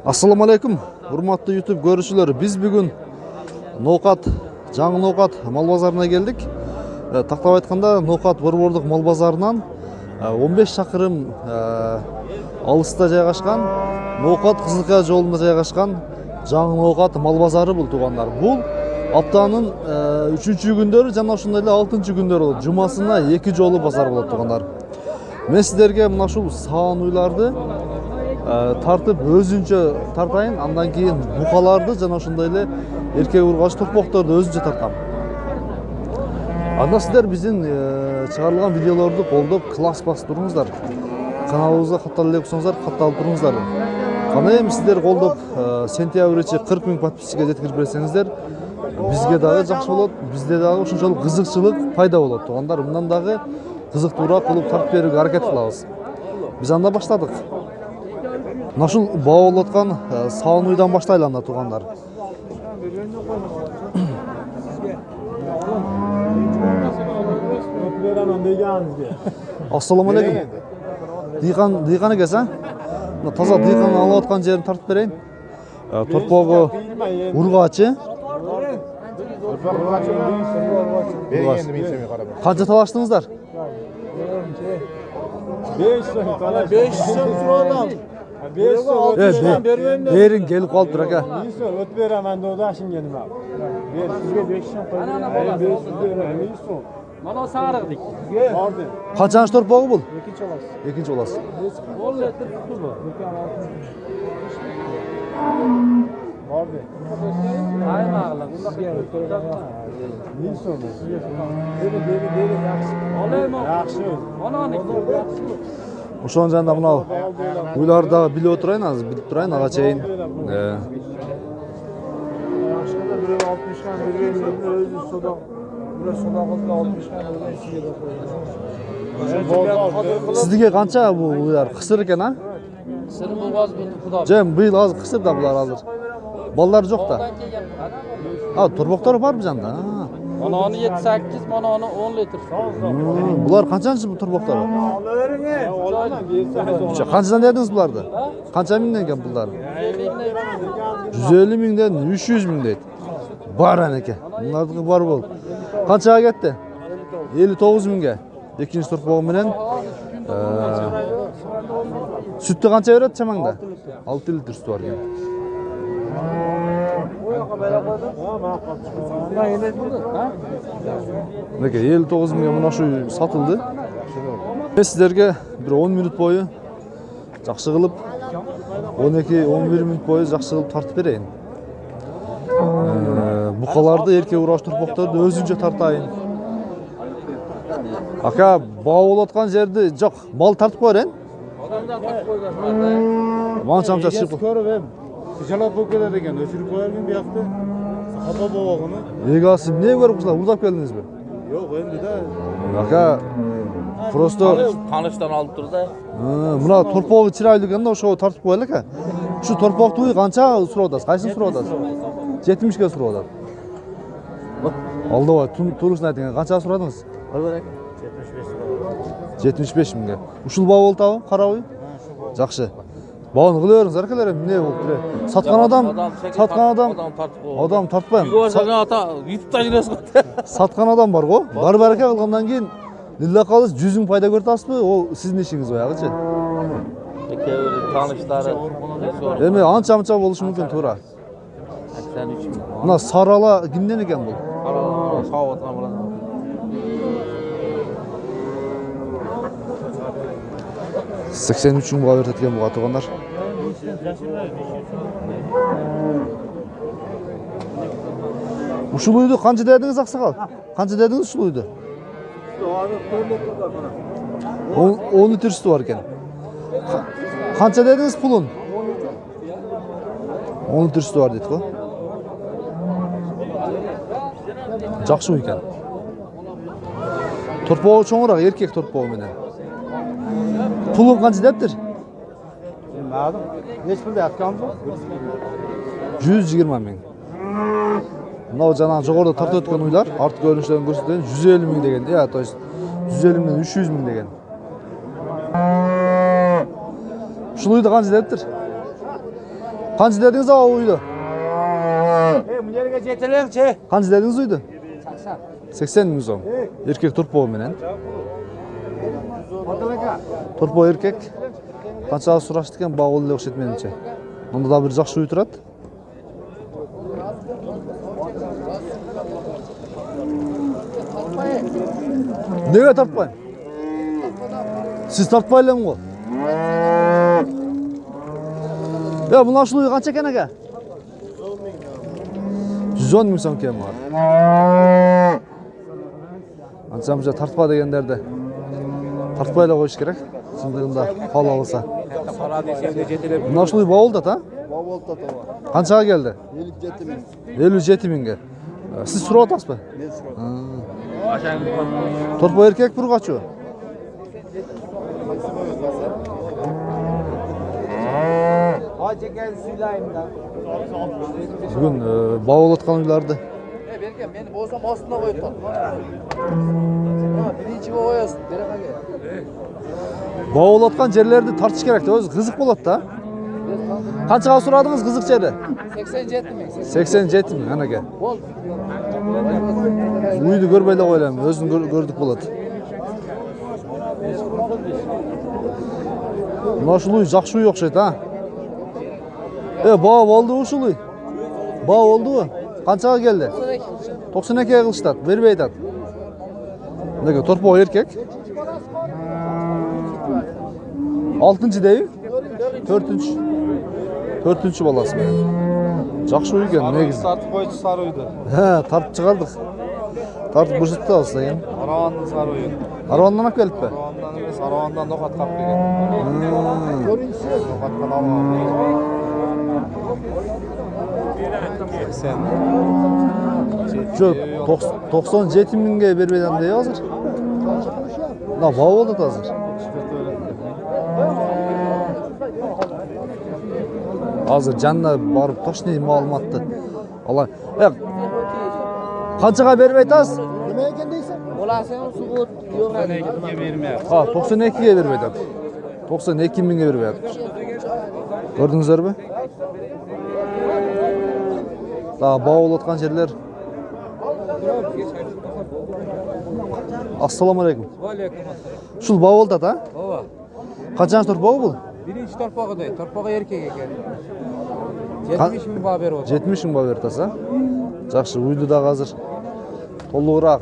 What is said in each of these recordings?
Assalamu alaikum, hurmatlı YouTube görüşçüleri. Biz bugün Ноқат, жаңы Ноқат мал базарына келдік. Тақтап айтқанда, Ноқат Борбордық мал базарынан 15 шақырым алыста жайғашқан, Ноқат Қызылқия жолында жайғашқан жаңы Ноқат мал базары бұл туғандар. Бұл аптаның 3-ші күндері жана ошондой 6-ші күндері болады. Жумасына 2 жолы базар болады туғандар. Мен сіздерге мына ушул саан уйларды тартып өзүнчө тартайын, андан кийин букаларды жана ошондой эле эркек ургач торпокторду өзүнчө тартам. Анда сиздер биздин чыгарылган видеолорду колдоп класс басып туруңуздар. Каналыбызга катталып эле болсоңуздар, катталып туруңуздар. Кандай эми сиздер колдоп сентябрьчи 40 000 подписчикке жеткирип берсеңиздер, бизге дагы жакшы болот, бизде дагы ошончолук кызыкчылык пайда болот. Тугандар, мындан дагы кызыктуураак кылып тартып берүүгө аракет кылабыз. Биз анда баштадык. Нашыл бау болуп аткан саан уйдан баштайлы анда тугандар. Assalamu alaikum. Дыйкан экенсиң? Мына таза дыйкан алып аткан жерин тартып берейин. Торпогу ургачы. Канча талаштыңыздар? 500 сурадым. Берин келип калып тур ака. Өтүп беремин деп дашым келдим abi. Бер сизге 500 коюп. Мана сарык дик. Барды. Канчанчы торпогу бул? Экинчи олас. Экинчи олас. Ол летр туттубу? Барды. Аймагыла мындай өткөргөн. Мин сом. Дери жакшы. Олаймо. Жакшы. Ананы. Ошонун жанында мына уйларды дагы билип отурайын, азыр билип турайын ага чейин. Сиздерге канча бул уйлар кысыр экен, а? Кысыр булгаз бул. Жем быйыл азыр кысыр да булар азыр. Балдар жок да. Торбоктор барбы жанда? Мананы 7-8, мананы 10 литр. Булар канчанчы бул торбоктор? Канчадан дедиңиз буларды? Канча миңден экен булдар? 150 миңден 300 миң дейт. Бар анеке. Булардыкы бар болуп. Канчага кетти? 59 миңге. Экинчи торпогу менен сүттү канча берет чамаңда? 6 литр сүтү бар экен. Неке 59 миңге мына ушу сатылды. Мен сиздерге бир 10 минут бою жакшы кылып 12-11 минут бою жакшы кылып тартып берейин. Букаларды, эркек ургач торпокторду өзүнчө тартайын. Ака, баа болуп аткан жерди жок, мал тартып койгон. Адамдан тартып койгон. Манча чыгып көрүп жалап болып келеді екен, өшіріп қоярмын бияқты, қапа болғаны. Неге сіз не көріп қысылар, ұлдап келдіңіз бе? Жоқ, енді да. Ака, просто... Таныштан алып тұр да. Мұна торпоғы чырайлы екен да, ошоға тартып қоялы ка. Шу торпоқты уй қанша сұраудасыз, қайсын сұраудасыз? 70-ке сұраудасыз. Алды бай, турысын айтыңа, қанша сұрадыңыз? 75 мыңға. Ушыл бау болды ау, қара уй? Жақшы. Бауын қылы өріңіз, әркелер не болып тұр? Сатқан адам тартпайым. Сатқан адам бар ғой. Бар бәрке қылғандан кейін лилла қалыз 100 пайда көртасыз бі? Ол сіздің ішіңіз бай ағылшы. Таныштары. Еме анша болушы мүмкін тура. Мына сарала кімден екен бұл? Сарала сау отқан бұлан. 83 мың бұға өртеткен бұға туғандар. Ушул үйді қанча дедіңіз ақсақал? Қанча дедіңіз ушул үйді? 10 литр сүті бар екен. Қанча дедіңіз пұлын? 10 литр сүті бар дейді ғой. Жақшы үй екен. Торпоғы чоңырақ, еркек торпоғы менен. Pulun kaç deptir? Bilmedim. Hiç pul yapkan mı? 120 ming. Mınау жаңағы жоғарыда тартып өткен уйлар, арт көрініштерін көрсеткен 150 миң деген. Ya, то есть 150 миңден 300 миң деген. Ушул үйдү канча дептир? Qancha dedingiz o uydu? Bu yerga jetileringchi. Qancha dedingiz uydu? 80. 80 ming so'm. Erkek turpo menen. Odil aka. Turpo erkek. Qanchaga so'rashdi ekan, bag'olli o'xshaydi menimcha. Bunda da bir yaxshi uy turadi. Nega tartmayın? Siz tartmaylan mı? Ya bunlar şu uyu qancha ekan aka? 110 ming so'm ekan bor. Ancha tartpa deganderde tartpayla qo'yish kerak. Shundaganda qola olsa. Para desende jetilep. Bunlar şu uyu bavulda ta? Bavulda da var. Qanchaga keldi? 57 ming. 57 mingga. Siz so'rab o'tasizmi? Men so'radim. Turpo erkek bir qachu? Hoca gel suylayımda. Bugün bavul atkan uylardı. Berken meni bozsam ostuna qo'yib tur. Birinchi qo'yasan, beraqaga. Bavul atkan yerlerde tartış kerak da, o'zi qiziq bo'ladi da. Qanchaga so'radingiz qiziq jeri? 87 ming. 87 ming anaga. Bo'ldi. Uydu görmeyle qo'ylam, o'zini gördük bo'ladi. Mana shu uy yaxshi uy o'xshaydi, ha. Bav oldu u shu uy. Bav oldu u. Qanchaga keldi? 92 ga qilishdi, berib aytadi. Nega turpo erkek? 6-cı deyim? 4-cü. 4-cü balası mı? Yaxşı uy ekan, negiz. Tartib qo'yichi sari uydi. He, tartib chiqardik. Tartib ko'rsatdi aslida ham. Aravanning sari uyi. Arvandan olib kelibdi. Aravandan emas, Aravandan no'xat qilib kelgan. No'xatdan olgan. Şu 97 mingga bermaydan dey hozir. Na, bav bo'ldi hozir. Hozir janna borib toshni ma'lumotni Allah. Qanchaga berib aytasiz? Nima ekan deysan? Bo'lasang sug'ut yo'q. 92 ga bermayapti. Ha, 92 ga berib aytadi. 92 mingga berib aytadi. Gördünüzler mi? Daha bav olatkan yerler. Assalamu alaikum. Aleyküm assalom. Şul bav oldu da? Ova. Kaçan tur bav bu? Birinchi torpog'iday. Torpog'i erkak ekan. 70 ming baho berib o'tdi. 70 ming bav bertasa. Жақсы, uydu da hazır. Толығырақ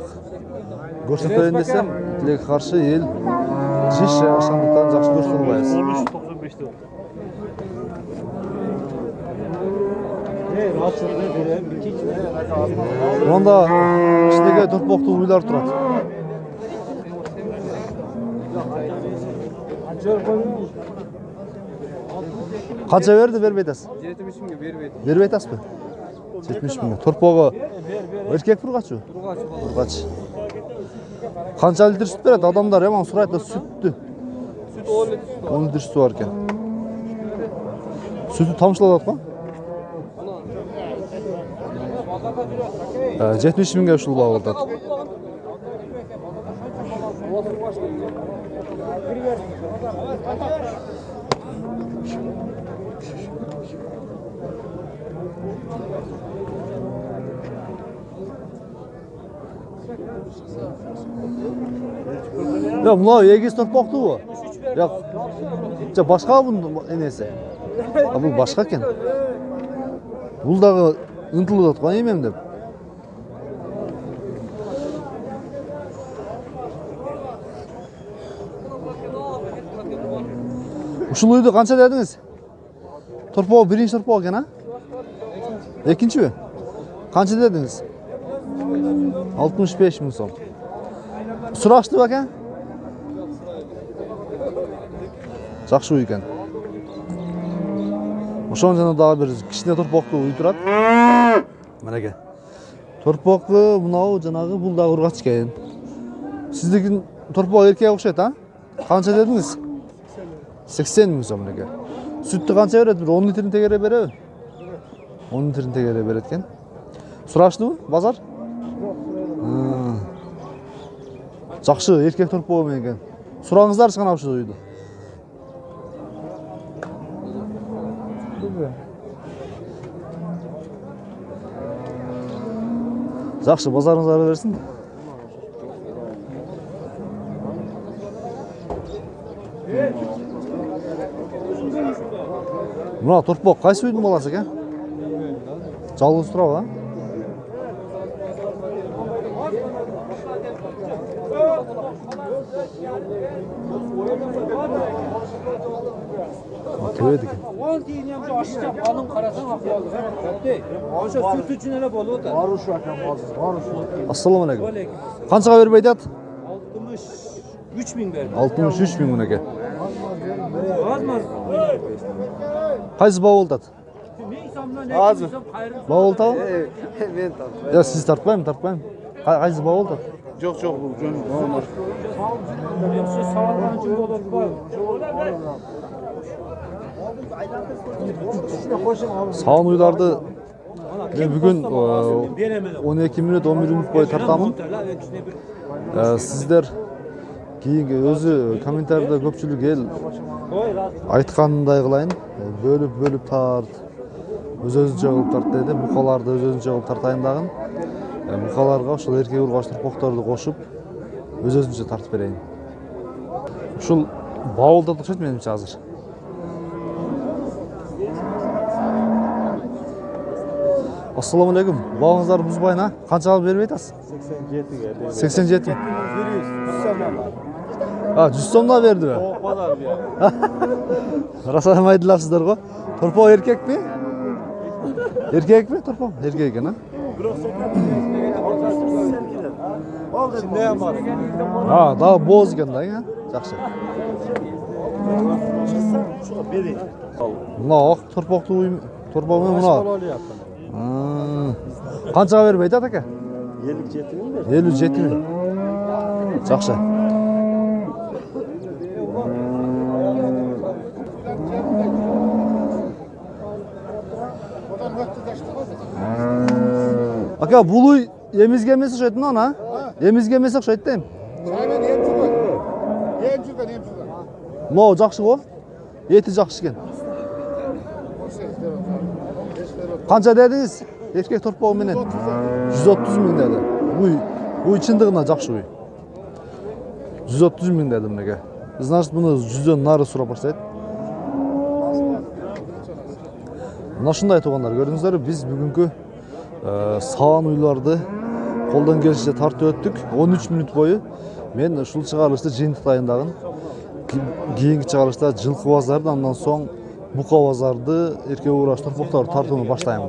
көрсетейін desem, тілек қаршы ел жеш ашқандықтан жақсы көрсетіп қоясыз. 13.95'te. Rahatsızlığı göre bir Onda içindeki turpoqlı uylar turadi. Qancha berdi berib aytasiz? 70 mingga berib aytdim. Berib aytasizmi? 70 mingga. Turpog'i erkek burg'achu? Burg'ach. Qancha litr sut beradi? Odamlar yomon so'raydi sutni. Süt 10 litr. 10 litr suti bor ekan. Suti tomchilayapti-ku? 70 mingga ushul bo'ladi. Ya bunlar egiz torpoqdi bu. Ya başqa bunun enesi. Ha bu başqa ekan. Bul dağı ынтылып жатқан емем деп. Ушул үйдү канча дедиңиз? Торпоо биринчи торпоо экен, а? Экинчиби? Канча дедиңиз? 65 миң сом. Сураштыбы экен? Жакшы үй экен. Ошон жана дагы бир кичине торпоктуу үй турат. Менеке. Торпокту мынау жанагы бул дагы ургач экен. Сиздикин торпоо эркек окшойт, а? Канча дедиңиз? 80 миң сом менеке. Сүттү канча берет? Бир 10 литрин тегере береби? 10 литрин тегере берет экен. Сураштыбы базар? Жакшы эркек торпоо менен экен. Сураңыздарчы кана ушул үйдү. Жақсы, базарыңыз ара берсін. Мына торпақ қайсы үйдің баласы екен? Жалғыз тұра ба? Төбеді екен. Он кейін hem aşacak alın karasan akıyor. Tabii. Aşağı süt için hele bolu da. Баруш акам базар, баруш. Ассаламу алейкум. Қаншаға беріп айтады? 63 bin verdim. 63 мың мінеке. Azmaz. Қайсы бау олтады? Neysamla ne Az. Бау олтады? Мен там. Я сіз тартпаймын. Қайсы бау олтады? Жоқ, жоқ, бұл жөн. Нормал. Yoksa sağlıklı için olur var. Сауын уйларды мен бүгін 12 минут 11 минут бойы тартамын. Сіздер кейінгі өзі комментарийда көпчілік ел айтқанындай қылайын. Бөліп тарт. Өз-өзінше қылып тарт деді. Мұқаларды өз-өзінше қылып тартайын дағын. Мұқаларға ошол эркек ургач торпокторду кошуп өз-өзүнчө тартып берейин. Ушул баулдарды окшойт менимче азыр. Ассаламу алейкум. Бауыңыздарды бузбайын, а? Канчага берип айтасыз? 87-ге. 87. 100 сомдон. 100 сомдон бердиби? Тоқпалар бия. Расаймайдыларсыздар го. Торпок эркекпи? Эркекпи торпок? Эркек экен, а? Içinde var. Daha boz eкен да, а? Жакшы. Мына ак торпокту торпок менен мына. Канчага берип айтат ака? 57 миң бер. 57 миң. Жакшы. Ака, бул үй эмизге эмес окшойт мына, а? Эмизге эмес окшойт дейм. Çaymen hem çıkar. Hem çıkar. Мына жакшы го. Эти жакшы экен. Канча дедиңиз? Эркек торпогу менен 130 миң деди. Уй чындыгында жакшы уй. 130 миң деди мынеке. Значит, муну 100дөн нары сурап баштайт. Мына ушундай туугандар, көрдүңүздөр, биз бүгүнкү саан уйларды колдон келишинче тартып өттүк. 13 мүнөт бою мен ушул чыгарылышты жыйынтыктайын дагы. Кийинки чыгарылышта жылкы базарды, андан соң бука базарды, эркек урач торпокторду тартууну баштайм.